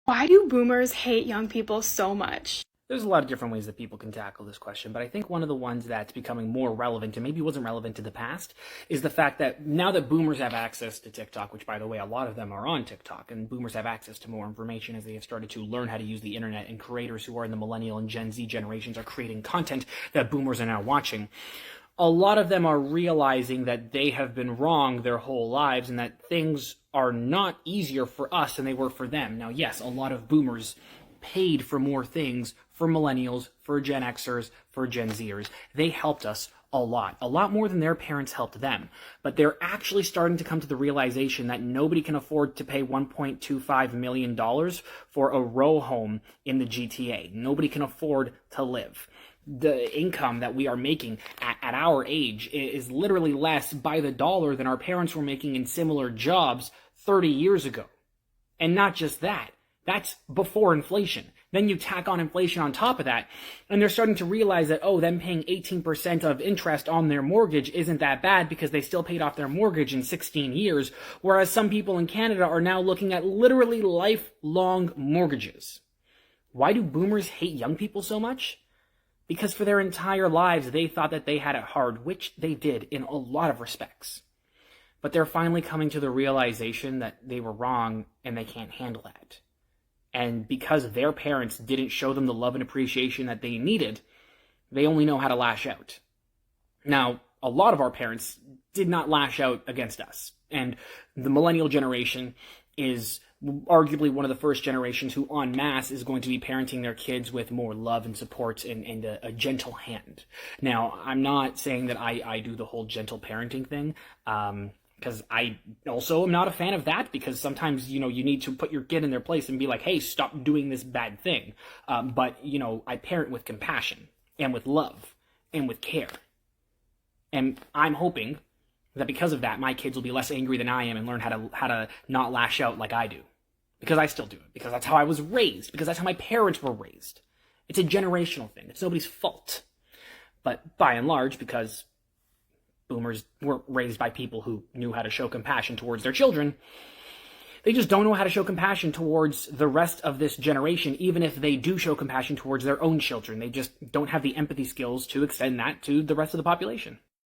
Why do boomers hate young people so much? There's a lot of different ways that people can tackle this question, but I think one of the ones that's becoming more relevant, and maybe wasn't relevant in the past, is the fact that now that boomers have access to TikTok, which, by the way, a lot of them are on TikTok, and boomers have access to more information as they have started to learn how to use the internet, and creators who are in the millennial and Gen Z generations are creating content that boomers are now watching. A lot of them are realizing that they have been wrong their whole lives and that things are not easier for us than they were for them. Now, yes, a lot of boomers paid for more things for millennials, for Gen Xers, for Gen Zers. They helped us a lot more than their parents helped them. But they're actually starting to come to the realization that nobody can afford to pay $1.25 million for a row home in the GTA. Nobody can afford to live. The income that we are making at our age is literally less by the dollar than our parents were making in similar jobs 30 years ago. And not just that. That's before inflation. Then you tack on inflation on top of that, and they're starting to realize that, them paying 18% of interest on their mortgage isn't that bad because they still paid off their mortgage in 16 years, whereas some people in Canada are now looking at literally lifelong mortgages. Why do boomers hate young people so much? Because for their entire lives, they thought that they had it hard, which they did in a lot of respects. But they're finally coming to the realization that they were wrong and they can't handle that. And because their parents didn't show them the love and appreciation that they needed, they only know how to lash out. Now, a lot of our parents did not lash out against us. And the millennial generation is arguably one of the first generations who en masse is going to be parenting their kids with more love and support and a gentle hand. Now, I'm not saying that I do the whole gentle parenting thing, because I also am not a fan of that, because sometimes, you need to put your kid in their place and be like, hey, stop doing this bad thing. But I parent with compassion and with love and with care. And I'm hoping that because of that, my kids will be less angry than I am and learn how to not lash out like I do. Because I still do it. Because that's how I was raised. Because that's how my parents were raised. It's a generational thing. It's nobody's fault. But by and large, because boomers weren't raised by people who knew how to show compassion towards their children, they just don't know how to show compassion towards the rest of this generation, even if they do show compassion towards their own children. They just don't have the empathy skills to extend that to the rest of the population.